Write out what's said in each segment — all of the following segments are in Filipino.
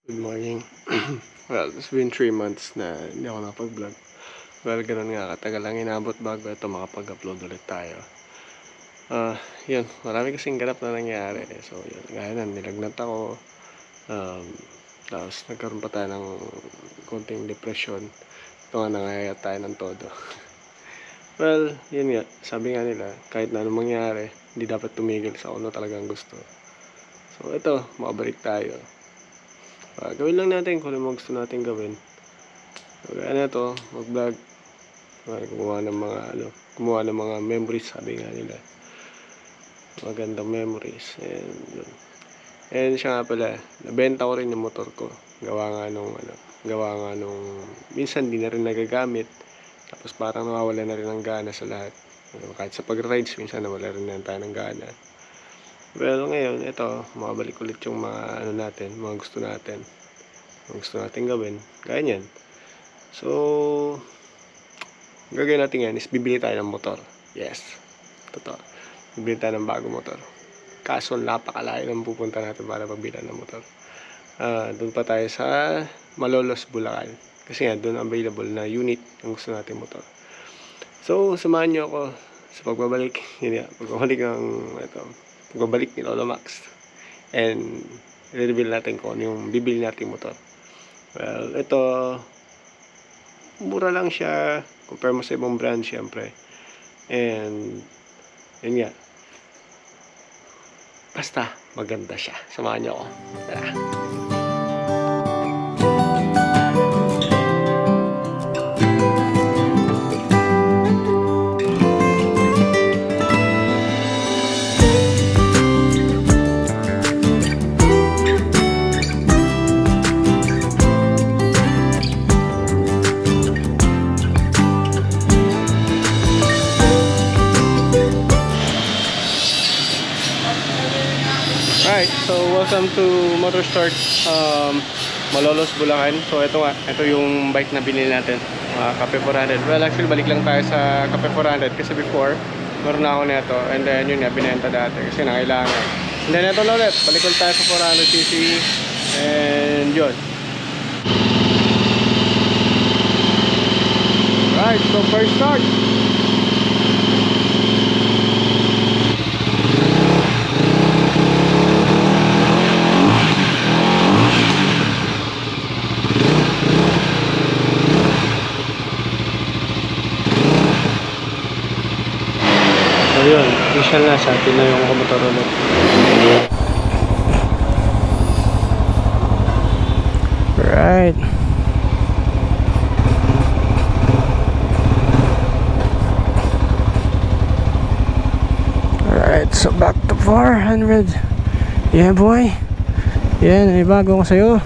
Good morning. Well, it's been 3 months na hindi ako nakapag-vlog. Well, ganun nga, katagal lang inabot bago ito makapag-upload ulit tayo. Yun, marami kasing ganap na nangyari. So, yun, gaya na, nilagnat ako. Um, Tapos nagkaroon pa tayo ng konting depression. Ito nga, nangayayat tayo ng todo. Well, yun nga, sabi nga nila, kahit na anong mangyari, hindi dapat tumigil sa kung ano talagang gusto. So, ito, makabalik tayo. Gawin lang natin kung ano gusto natin gawin. So, kaya na to, mag-vlog, gumawa ng mga memories, sabi nga nila. Magandang memories. And yun. And siya nga pala, nabenta ko rin yung motor ko. Gawa nga nung minsan di na rin nagagamit. Tapos parang nawawala na rin ng gana sa lahat. Kahit sa pag-rides, minsan nawala rin na tayo ng gana. Well, ngayon, ito, makabalik ulit yung mga mga gusto natin gawin. Gaya niyan. So, gagawin natin yan is bibili tayo ng motor. Yes, totoo. Bibili tayo ng bagong motor. Kaso, napakalayo ng pupunta natin para pabili ng motor. Doon pa tayo sa Malolos, Bulacan. Kasi nga, doon available na unit ng gusto natin motor. So, samahan nyo ako sa pagbabalik. Yun nga, pagbabalik ni Lolo Max. And, i-reveal natin kung ano yung bibili natin motor. Well, ito, mura lang siya compare mo sa ibang brand syempre. And yun nga, basta maganda siya. Samahan niyo ako. Tara. Alright, so welcome to Motorstart Malolos, Bulacan. So ito yung bike na binili natin, Cafe 400. Well, actually balik lang tayo sa Cafe 400 kasi before meron na ako nito, and then yun nga binenta dati kasi nangailangan. And then ito na ulit, balik ulit tayo sa 400cc and yun. Alright, so first start. Ayun, official na sa atin na yung motor ulit. Right. Alright, so back to 400. Yeah boy. Yan, may bago ko sa'yo.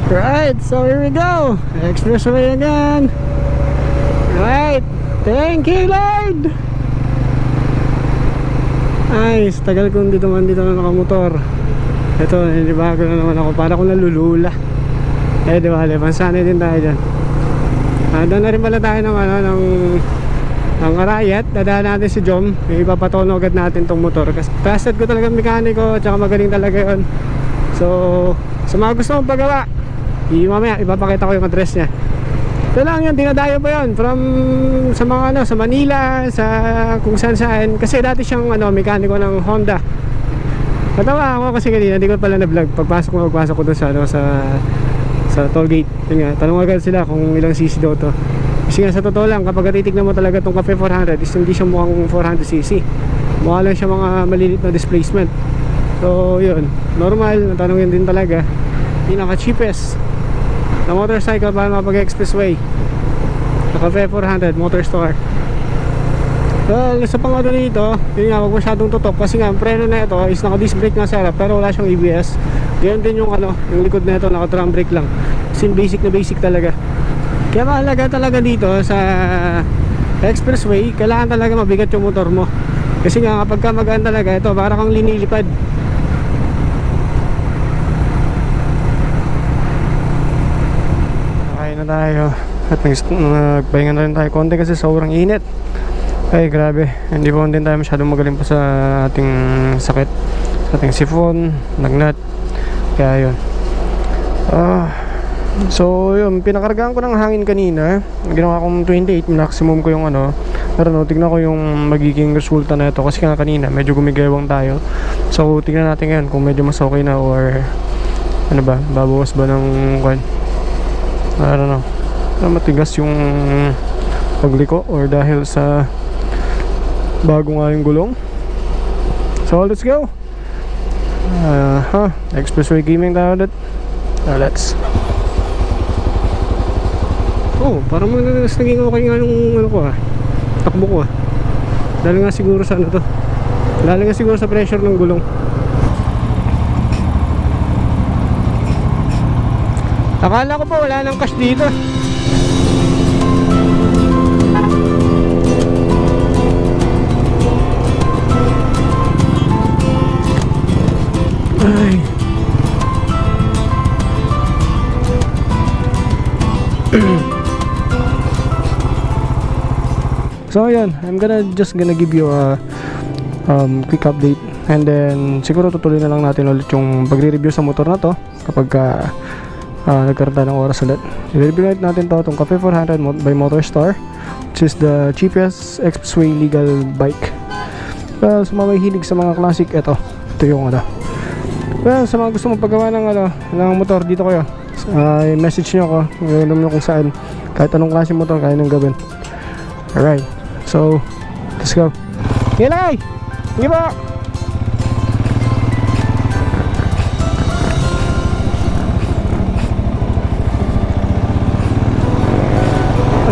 Right, so here we go. Expressway again. Right. Thank you, Lord! Ay, tagal kong dito na nakamotor. Ito, nilibago na naman ako. Para kong nalulula. Di ba, pansanay din tayo dyan. Doon na rin pala tayo ng Arayat. Dadaan natin si Jom. Ipapatono agad natin tong motor. Kasi trusted ko talaga mekaniko. Tsaka magaling talaga yun. So, sa mga gusto mong pagawa, mamaya ipapakita ko yung address niya. Ito lang yun, dinadayo pa yun from sa mga sa Manila, sa kung saan kasi dati siyang mekaniko ng Honda. Natawa ako kasi kanina, hindi ko pala na-vlog pagpasok ko doon sa toll gate. Yun nga, tanong agad sila kung ilang cc daw to. Kasi nga sa totoo lang, kapag titignan mo talaga itong Cafe 400 is hindi siya mukhang 400cc. Mukha lang siya mga malilit na displacement. So yun, normal, tanongin din talaga pinaka cheapest na motorcycle para mapag-expressway sa Cafe 400 Motor Store. Well, sa pangado nito, yun nga, wag masyadong tutok kasi nga, ang preno na ito is naka-disc brake na setup pero wala siyang ABS. Ganyan din yung yung likod na ito, naka-drum brake lang. Kasi basic na basic talaga. Kaya mahalaga talaga dito sa expressway, kailangan talaga mabigat yung motor mo. Kasi nga, kapag ka magaan talaga, ito, para kang linilipad. Na tayo at nagpahinga na rin tayo konti kasi sobrang init. Ay grabe, hindi pa din tayo masyadong magaling pa sa ating sakit, sa ating sifon, lagnat. Kaya yun. So yun, pinakargaan ko ng hangin kanina. Ginawa kong 28, maximum ko yung ano. Pero no, tignan ko yung magiging resulta na ito. Kasi nga kanina, medyo gumigewang tayo. So tignan natin ngayon kung medyo mas okay na or ano ba, babawas ba ng I don't know, matigas yung pagliko or dahil sa bago nga yung gulong. So let's go. Expressway gaming tayo ulit. Let's. Oh, parang mas naging okay nga yung ano ko takbo ko dahil nga siguro sa ano to, dahil nga siguro sa pressure ng gulong. Akala ko pa wala nang cash dito. Ay. So yun, I'm just gonna give you a quick update, and then siguro tutuloy na lang natin ulit yung pagre-review sa motor na to kapag nagkaroon tayo ng oras ulit. I-review natin to, itong Cafe 400 by Motorstar, which is the cheapest expressway legal bike. Well, sa mga hilig sa mga classic, ito yung ano. Well, sa mga gusto magpagawa ng motor, dito kayo. Message nyo ako, alam nyo kung saan, kahit anong klase motor kaya nang gawin. Alright, so let's go. Hilay! Sige ba?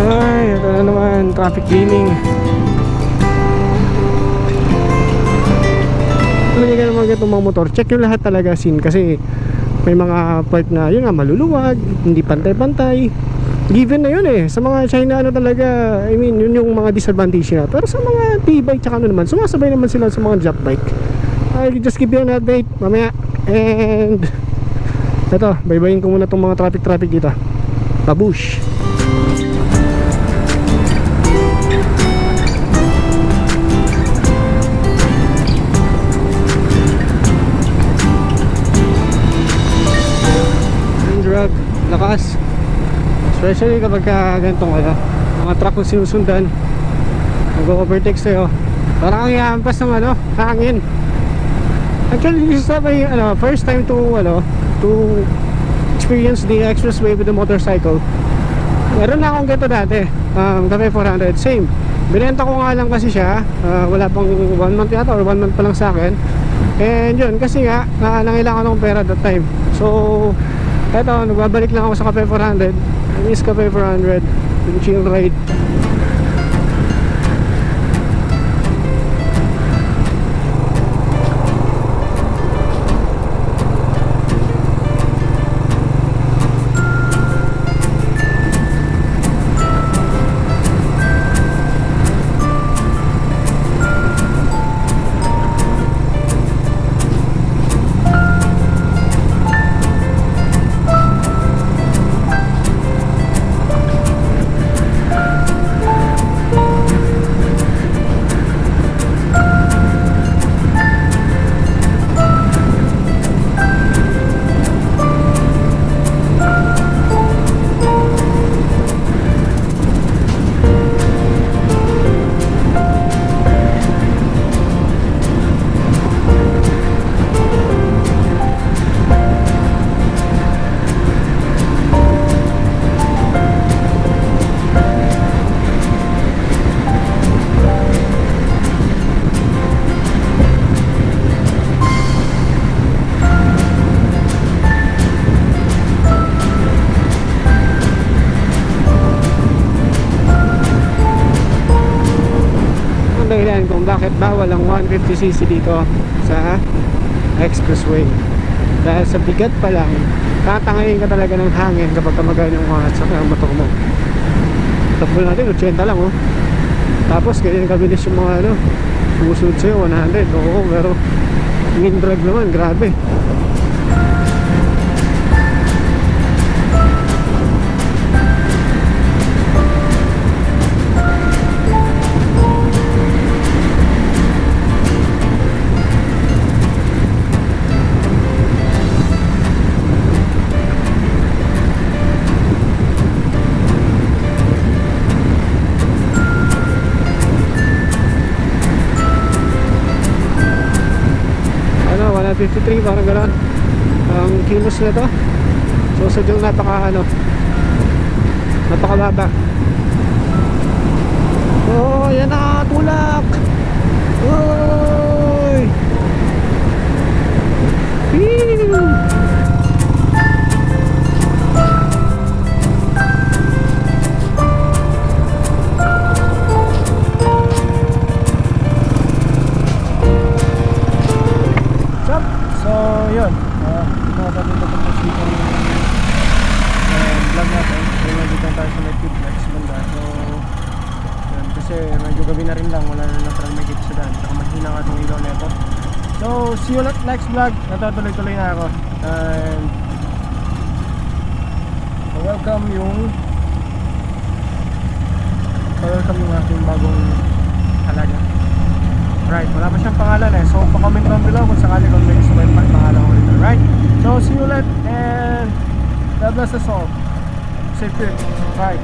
Ay, ito na naman, traffic gaming. Alam niyo naman itong mga motor, check yung lahat talaga sin, kasi may mga part na yun nga maluluwag, hindi pantay-pantay. Given na yun sa mga China ano talaga, I mean yun yung mga disadvantage na. Pero sa mga T-bike tsaka ano naman, sumasabay naman sila sa mga job bike. I'll just give you an update mamaya. And ito, baybayin ko muna itong mga traffic dito. Babush. Drag, lakas. Especially kapag ganitong mga truck kung sinusundan, mag-overtake sa'yo, parang ang iampas ng hangin. Actually, this is my first time to experience the expressway with the motorcycle. Meron na akong ganito dati, Cafe 400, same. Binenta ko nga lang kasi siya, wala pang 1 month yata or 1 month pa lang sa akin. And yun, kasi nga, nangailangan akong pera that time. So eto, nagbabalik lang ako sa Cafe 400. I miss Cafe 400. Yung chill ride. Kung bakit bawal ang 150cc dito sa expressway, dahil sa bigat pa lang tatangayin ka talaga ng hangin kapag kamagay ng mga sa motor mo. Takbo natin 80 lang tapos ganyan kabilis yung mga susunod sa'yo 100. Oo, pero yung drag naman grabe. parang gano'n. Ang kilos na to. So sadyang napakababa. Oh, yan na, tulak. Oy. Phew. So, yun. Nakapagod na po si vlog natin. Kaya nandito tayo sa may Flex banda. So, yun. Kasi medyo gabi na rin lang. Wala na natrang may gate sa daan. Saka mahina nga itong ilaw na ito. So, see you next vlog. Natutuloy-tuloy na ako. And welcome yung aking bagong alaga. Right, wala pa siyang pangalan eh. So, pa-comment down below kung sakali kung may gusto mo yung pangalan ko rin. Right? So, see you ulit and God bless us all. Safe trip. Bye.